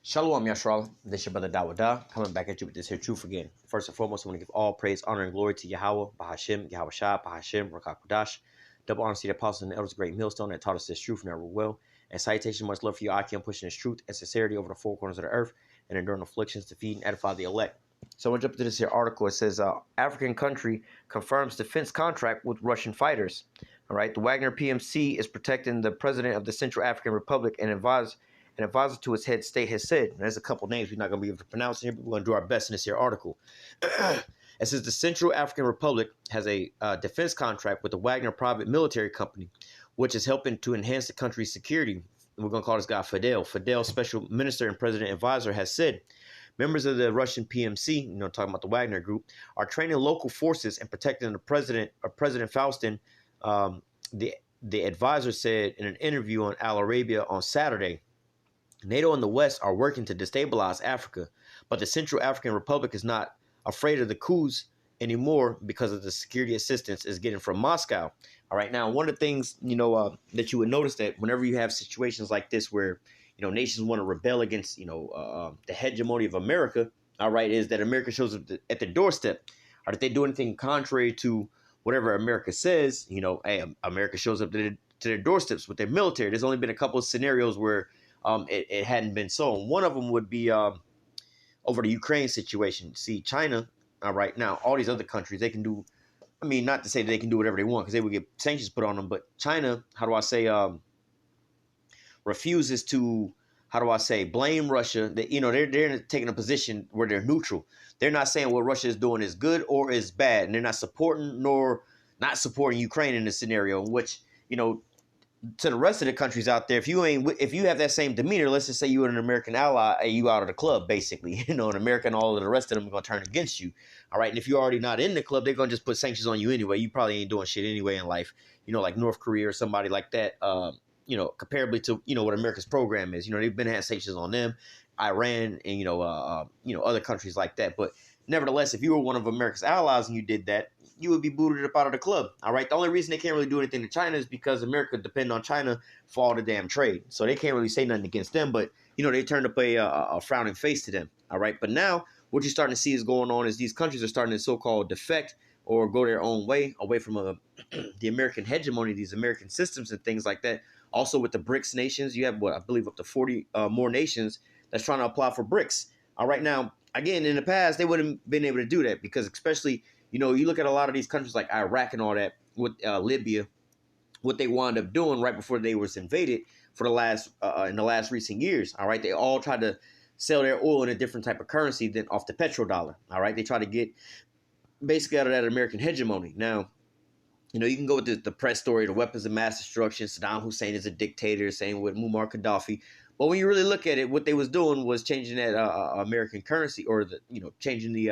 Shalom Yashral, this your brother Dawada, coming back at you with this here truth again. First and foremost, I want to give all praise, honor, and glory to Yahweh, Bahashim, Yahweh Shah, Bahashim, Rakakudash. Double honor to the apostles and the elders, great millstone that taught us this truth, never will. And salutation, much love for you, Akim, pushing this truth and sincerity over the four corners of the earth and enduring afflictions to feed and edify the elect. So I want to jump into this here article. It says, African country confirms defense contract with Russian fighters. All right, the Wagner PMC is protecting the president of the Central African Republic and an advisor to its head state has said. There's a couple names we're not going to be able to pronounce here, but we're going to do our best in this here article. It says the Central African Republic has a defense contract with the Wagner private military company, which is helping to enhance the country's security. We're going to call this guy Fidel. Fidel, special minister and president advisor, has said members of the Russian PMC, talking about the Wagner group, are training local forces and protecting the president, or President Faustin. The advisor said in an interview on Al Arabia on Saturday. NATO and the West are working to destabilize Africa, but the Central African Republic is not afraid of the coups anymore because of the security assistance it's getting from Moscow. All right, now one of the things that you would notice that whenever you have situations like this where nations want to rebel against the hegemony of America, all right, is that America shows up at the doorstep. Or if they do anything contrary to whatever America says, hey, America shows up to their doorsteps with their military. There's only been a couple of scenarios where it hadn't been so. And one of them would be over the Ukraine situation. See, China, right now, all these other countries, they can do, not to say that they can do whatever they want because they would get sanctions put on them, but China, refuses to, blame Russia. That they're taking a position where they're neutral. They're not saying what Russia is doing is good or is bad, and they're not supporting nor not supporting Ukraine in this scenario, in which, to the rest of the countries out there, if you have that same demeanor, let's just say you're an American ally, you out of the club, basically. And America and all of the rest of them are going to turn against you. All right. And if you're already not in the club, they're going to just put sanctions on you anyway. You probably ain't doing shit anyway in life, like North Korea or somebody like that, comparably to, what America's program is. They've been had sanctions on them, Iran, and, other countries like that. But nevertheless, if you were one of America's allies and you did that, you would be booted up out of the club. All right. The only reason they can't really do anything to China is because America depends on China for all the damn trade. So they can't really say nothing against them. But, they turned up a frowning face to them. All right. But now what you're starting to see is going on is these countries are starting to so-called defect or go their own way away from the American hegemony, these American systems and things like that. Also with the BRICS nations, you have I believe up to 40 more nations that's trying to apply for BRICS. All right. Now, again, in the past, they wouldn't have been able to do that because especially you look at a lot of these countries like Iraq and all that with Libya, what they wound up doing right before they was invaded for the last in the last recent years. All right. They all tried to sell their oil in a different type of currency than off the petrodollar. All right. They try to get basically out of that American hegemony. Now, you can go with the press story, the weapons of mass destruction. Saddam Hussein is a dictator, same with Muammar Gaddafi. But when you really look at it, what they was doing was changing that American currency, or changing the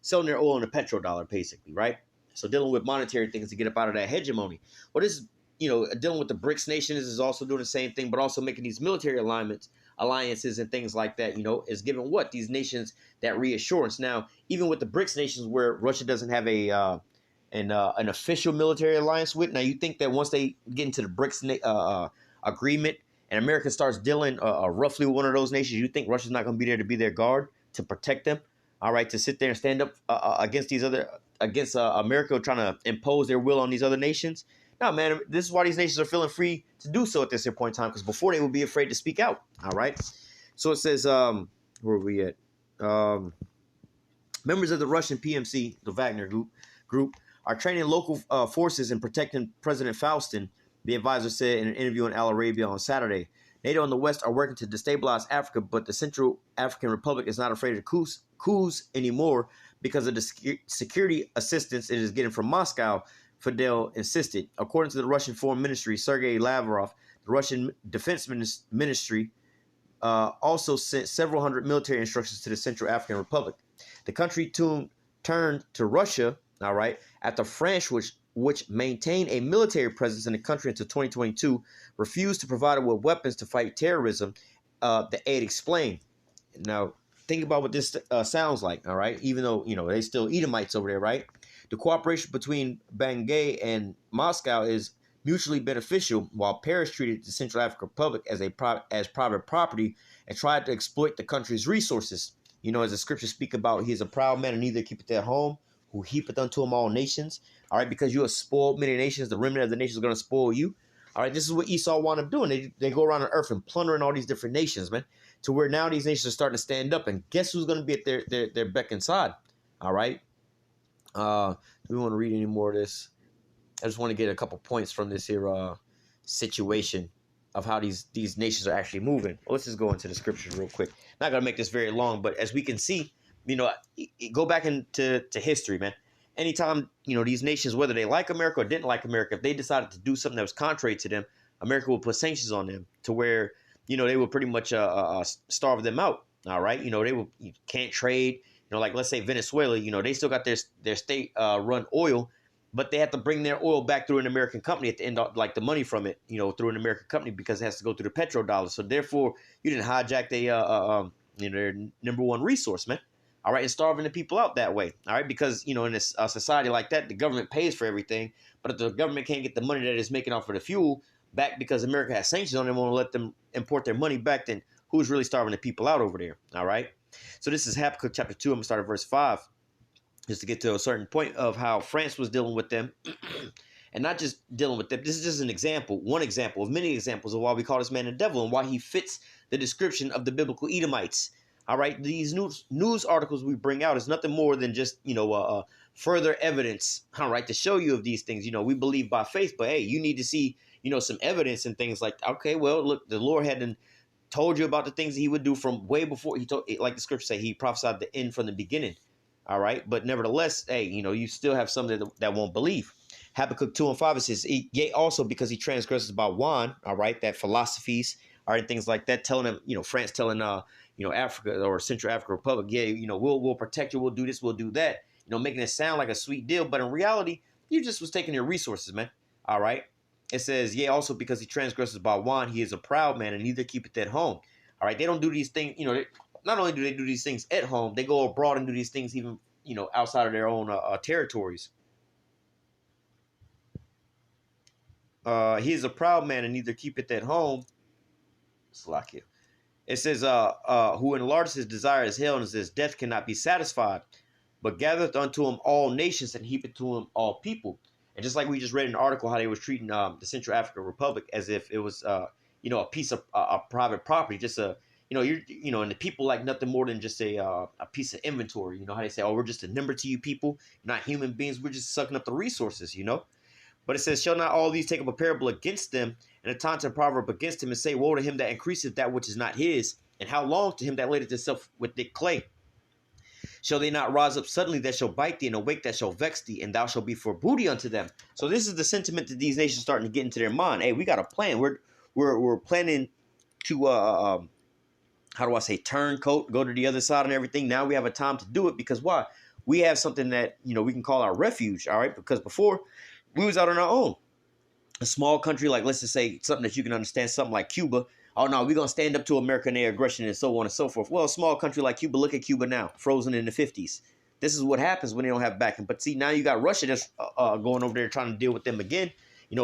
selling their oil in a petrodollar, basically, right? So dealing with monetary things to get up out of that hegemony. Well, this is, dealing with the BRICS nations is also doing the same thing, but also making these military alliances and things like that, is giving these nations that reassurance. Now, even with the BRICS nations where Russia doesn't have an official military alliance with, now you think that once they get into the BRICS agreement, and America starts dealing roughly with one of those nations, you think Russia's not going to be there to be their guard, to protect them, all right, to sit there and stand up against America trying to impose their will on these other nations? No, man, this is why these nations are feeling free to do so at this point in time, because before they would be afraid to speak out, all right? So it says, where are we at? Members of the Russian PMC, the Wagner group, are training local forces and protecting President Faustin, the advisor said in an interview on Al Arabia on Saturday. NATO and the West are working to destabilize Africa, but the Central African Republic is not afraid of coups anymore because of the security assistance it is getting from Moscow, Fidel insisted. According to the Russian Foreign Ministry, Sergei Lavrov, the Russian Defense Ministry also sent several hundred military instructions to the Central African Republic. The country turned to Russia, all right, after France, which maintained a military presence in the country until 2022, refused to provide it with weapons to fight terrorism, the aide explained. Now, think about what this sounds like, all right? Even though, they still Edomites over there, right? The cooperation between Bangui and Moscow is mutually beneficial, while Paris treated the Central African Republic as private property and tried to exploit the country's resources. As the scriptures speak about, he is a proud man and neither keepeth at home, who heapeth unto him all nations. All right, because you have spoiled many nations, the remnant of the nations is going to spoil you. All right, this is what Esau wound up doing. They go around the earth and plundering all these different nations, man, to where now these nations are starting to stand up. And guess who's going to be at their beck and side? All right. Do we want to read any more of this? I just want to get a couple points from this here situation of how these nations are actually moving. Well, let's just go into the scriptures real quick. Not going to make this very long, but as we can see, go back into history, man. Anytime, these nations, whether they like America or didn't like America, if they decided to do something that was contrary to them, America would put sanctions on them to where, they would pretty much starve them out. All right. You can't trade, like let's say Venezuela, they still got their state run oil, but they have to bring their oil back through an American company at the end, like the money from it, through an American company because it has to go through the petrodollar. So therefore, you didn't hijack their number one resource, man. All right, and starving the people out that way. All right, because in a society like that, the government pays for everything, but if the government can't get the money that it's making off of the fuel back because America has sanctions on them, won't let them import their money back, then who's really starving the people out over there? All right. So this is Habakkuk chapter 2. I'm gonna start at verse 5. Just to get to a certain point of how France was dealing with them. And not just dealing with them. This is just one example of many examples of why we call this man the devil and why he fits the description of the biblical Edomites. All right, these news articles we bring out is nothing more than just, further evidence, all right, to show you of these things. We believe by faith, but hey, you need to see, some evidence and things like, okay, well, look, the Lord hadn't told you about the things that he would do from way before he told, like the scripture say, he prophesied the end from the beginning. All right. But nevertheless, hey, you still have some that won't believe. Habakkuk 2 and 5, it says, yea, also because he transgresses by wine, all right, that philosophies, all right, and things like that, telling them, France telling, Africa or Central African Republic, yeah, we'll protect you, we'll do this, we'll do that, making it sound like a sweet deal. But in reality, you just was taking their resources, man. All right. It says, yea, also because he transgresses by wine, he is a proud man and neither keepeth at home. All right. They don't do these things, not only do they do these things at home, they go abroad and do these things even, outside of their own territories. He is a proud man and neither keepeth at home. Slack it. It says, who enlarges his desire as hell, and says, death cannot be satisfied, but gathereth unto him all nations and heapeth to him all people. And just like we just read in an article how they was treating the Central African Republic as if it was, a piece of private property, just and the people like nothing more than just a piece of inventory. How they say, oh, we're just a number to you people, not human beings. We're just sucking up the resources, But it says, shall not all these take up a parable against them, and a taunt and proverb against him, and say, woe to him that increaseth that which is not his, and how long to him that ladeth himself with thick clay? Shall they not rise up suddenly that shall bite thee, and awake that shall vex thee, and thou shalt be for booty unto them? So this is the sentiment that these nations starting to get into their mind. Hey, we got a plan. We're planning to how do I say, turncoat, go to the other side and everything. Now we have a time to do it because why? We have something that, we can call our refuge, all right? Because before, we was out on our own. A small country like, let's just say, something that you can understand, something like Cuba. Oh, no, we're going to stand up to American aggression and so on and so forth. Well, a small country like Cuba, look at Cuba now, frozen in the 50s. This is what happens when they don't have backing. But see, now you got Russia that's going over there trying to deal with them again,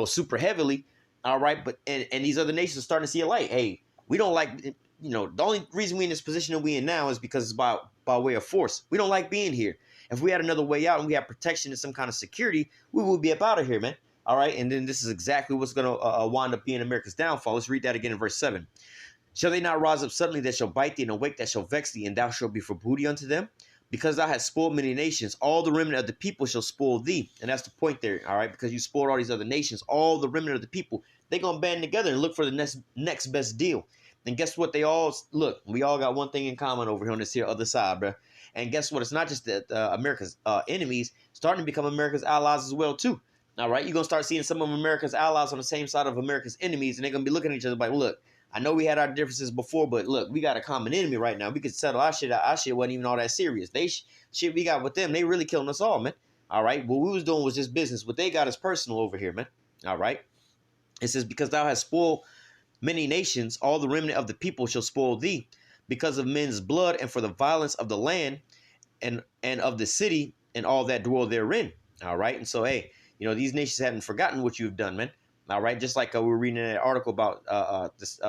super heavily. All right, but and these other nations are starting to see a light. Hey, we don't like, the only reason we're in this position that we're in now is because it's by way of force. We don't like being here. If we had another way out and we had protection and some kind of security, we would be up out of here, man. All right, and then this is exactly what's going to wind up being America's downfall. Let's read that again in verse 7. Shall they not rise up suddenly that shall bite thee, and awake that shall vex thee, and thou shalt be for booty unto them? Because thou hast spoiled many nations, all the remnant of the people shall spoil thee. And that's the point there, all right? Because you spoiled all these other nations, all the remnant of the people, they're going to band together and look for the next best deal. And guess what? We all got one thing in common over here on this here other side, bro. And guess what? It's not just that America's enemies starting to become America's allies as well, too. All right, you're going to start seeing some of America's allies on the same side of America's enemies, and they're going to be looking at each other like, look, I know we had our differences before, but look, we got a common enemy right now. We could settle our shit out. Our shit wasn't even all that serious. Shit we got with them, they really killing us all, man. All right, what we was doing was just business. What they got is personal over here, man. All right, it says, because thou hast spoiled many nations, all the remnant of the people shall spoil thee, because of men's blood and for the violence of the land and of the city and all that dwell therein. All right, and so, hey, these nations haven't forgotten what you've done, man. All right, just like we were reading an article about this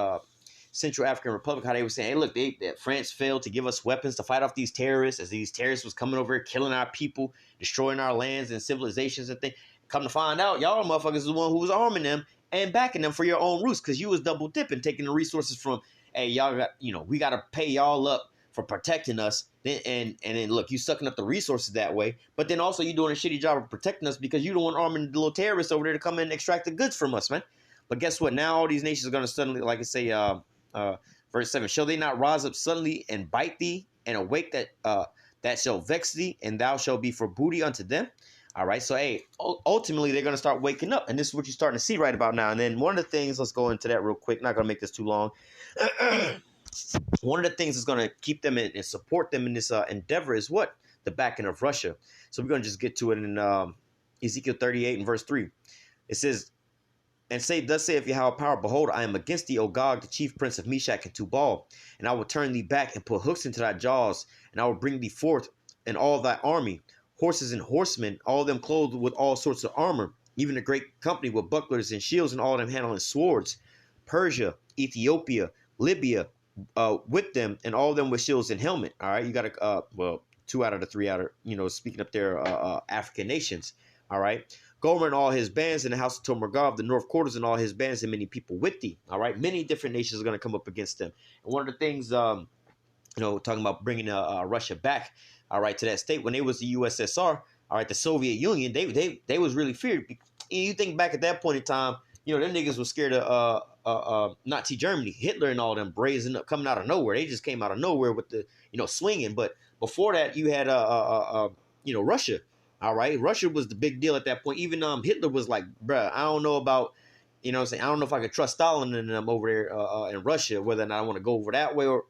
Central African Republic, how they were saying, hey, look, that France failed to give us weapons to fight off these terrorists, as these terrorists was coming over here, killing our people, destroying our lands and civilizations and things. Come to find out, y'all motherfuckers is the one who was arming them and backing them for your own roots, because you was double dipping, taking the resources from, hey, y'all got, we got to pay y'all up for protecting us. And then look, you sucking up the resources that way, but then also you doing a shitty job of protecting us because you don't want arming the little terrorists over there to come in and extract the goods from us, man. But guess what? Now all these nations are going to suddenly, like I say, verse 7, shall they not rise up suddenly and bite thee and awake that shall vex thee, and thou shalt be for booty unto them? All right, so hey, ultimately they're going to start waking up, and this is what you're starting to see right about now. And then one of the things, let's go into that real quick, not going to make this too long. One of the things that's going to keep them and support them in this endeavor is what? The backing of Russia. So we're going to just get to it in Ezekiel 38 and verse 3. It says, and say, thus saith Yahweh power, behold, I am against thee, O Gog, the chief prince of Meshach and Tubal, and I will turn thee back and put hooks into thy jaws, and I will bring thee forth and all thy army, horses and horsemen, all of them clothed with all sorts of armor, even a great company with bucklers and shields, and all of them handling swords. Persia, Ethiopia, Libya, with them, and all of them with shields and helmet. All right, you got to, well, 2 out of the 3 out of, speaking up there, African nations. All right. Gomer and all his bands in the house of Tomargov, the north quarters and all his bands, and many people with thee. All right. Many different nations are going to come up against them. And one of the things, talking about bringing Russia back, all right, to that state, when they was the USSR, all right, the Soviet Union, they was really feared. You think back at that point in time, them niggas was scared of Nazi Germany, Hitler and all them brazen up, coming out of nowhere. They just came out of nowhere with the, swinging. But before that, you had, Russia. All right. Russia was the big deal at that point. Even Hitler was like, bruh, I don't know about, I don't know if I could trust Stalin and them over there in Russia, whether or not I want to go over that way or,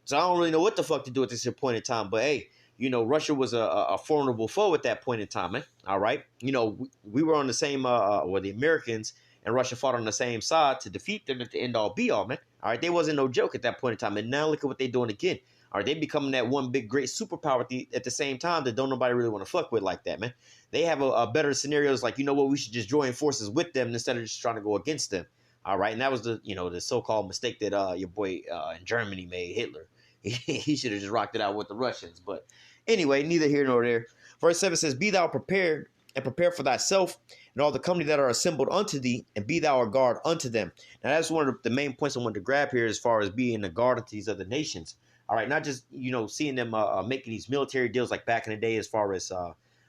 so I don't really know what the fuck to do at this point in time. But hey, Russia was a formidable foe at that point in time, man. All right. We were on the same, the Americans and Russia fought on the same side to defeat them at the end all be all, man. All right. They wasn't no joke at that point in time. And now look at what they're doing again. Are they becoming that one big great superpower at the same time that don't nobody really want to fuck with like that, man? They have a better scenarios like, we should just join forces with them instead of just trying to go against them. All right. And that was the so-called mistake that your boy in Germany made, Hitler. He should have just rocked it out with the Russians. But anyway, neither here nor there. Verse 7 says, be thou prepared and prepare for thyself and all the company that are assembled unto thee, and be thou a guard unto them. Now, that's one of the main points I wanted to grab here as far as being a guard of these other nations. All right, not just, seeing them making these military deals like back in the day as far as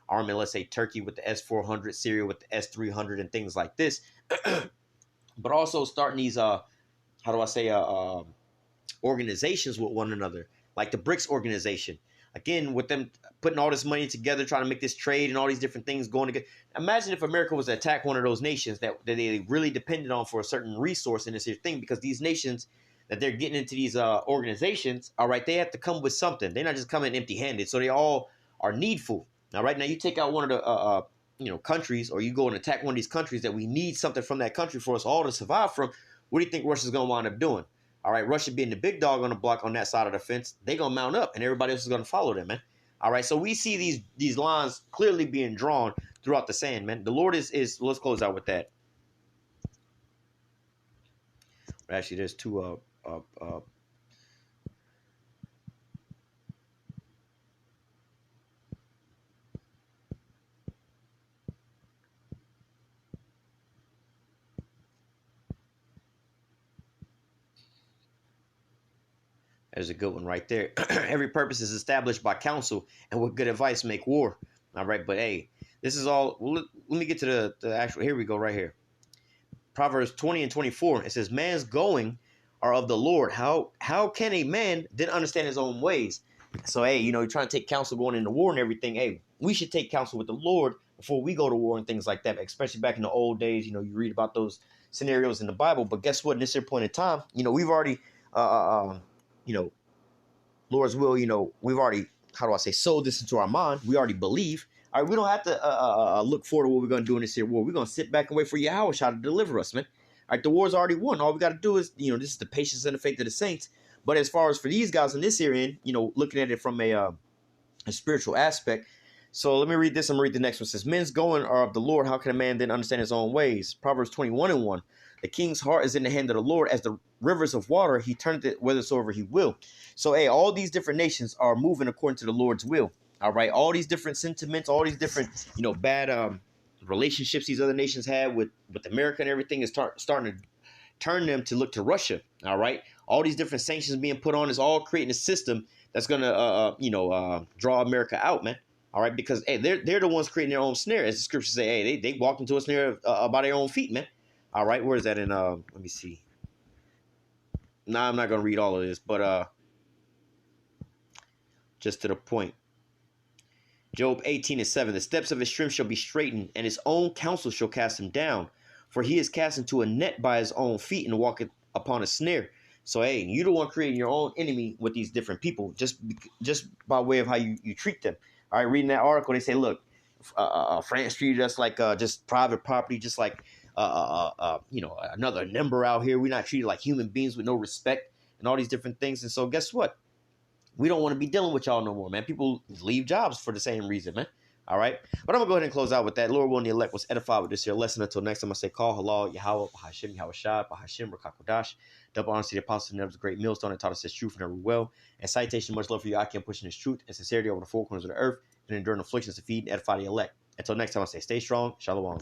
arming, let's say, Turkey with the S-400, Syria with the S-300 and things like this, but also starting these, organizations with one another, like the BRICS organization. Again, with them putting all this money together, trying to make this trade and all these different things going together. Imagine if America was to attack one of those nations that they really depended on for a certain resource in this here thing, because these nations that they're getting into these organizations, all right, they have to come with something. They're not just coming empty-handed, so they all are needful. All right, now you take out one of the countries, or you go and attack one of these countries that we need something from that country for us all to survive from. What do you think Russia's going to wind up doing? All right, Russia being the big dog on the block on that side of the fence, they're going to mount up, and everybody else is going to follow them, man. All right, so we see these lines clearly being drawn throughout the sand, man. The Lord is let's close out with that. Actually, there's two there's a good one right there. Every purpose is established by counsel, and with good advice make war. All right, but hey, this is all. Well, let me get to the actual. Here we go, right here. Proverbs 20 and 24. It says, "Man's going are of the Lord. How can a man then understand his own ways?" So hey, you're trying to take counsel going into war and everything. Hey, we should take counsel with the Lord before we go to war and things like that. Especially back in the old days, you read about those scenarios in the Bible. But guess what? In this here point in time, we've already Lord's will, we've already, sold this into our mind. We already believe. All right, we don't have to look forward to what we're going to do in this here war. We're going to sit back and wait for Yahweh to deliver us, man. All right, the war's already won. All we got to do is, this is the patience and the faith of the saints. But as far as for these guys in this here end, looking at it from a spiritual aspect, So let me read this. I'm gonna read the next one. It says, men's going are of the Lord. How can a man then understand his own ways? Proverbs 21:1. The king's heart is in the hand of the Lord. As the rivers of water, he turneth it whithersoever he will. So, hey, all these different nations are moving according to the Lord's will. All right. All these different sentiments, all these different, bad relationships these other nations have with America and everything is starting to turn them to look to Russia. All right. All these different sanctions being put on is all creating a system that's going to, draw America out, man. All right, because hey, they're the ones creating their own snare, as the scriptures say. Hey, they walked into a snare by their own feet, man. All right, where is that in? Let me see. Nah, I'm not gonna read all of this, but just to the point. Job 18:7. The steps of his strength shall be straightened, and his own counsel shall cast him down. For he is cast into a net by his own feet and walketh upon a snare. So hey, you the one creating your own enemy with these different people, just by way of how you treat them. All right, reading that article, they say, look, France treated us like just private property, just like another number out here. We're not treated like human beings with no respect and all these different things. And so guess what? We don't want to be dealing with y'all no more, man. People leave jobs for the same reason, man. All right. But I'm going to go ahead and close out with that. Lord willing, the elect was edified with this here lesson. Until next time, I say, call, halal, Yahweh, Bahashim, Yahweh Shai, Bahashim, Rakakodash. Double honor to the apostle and the great millstone and taught us his truth and every well. And citation, much love for you. I can pushing his truth and sincerity over the four corners of the earth and enduring afflictions to feed and edify the elect. Until next time, I say, stay strong. Shalom.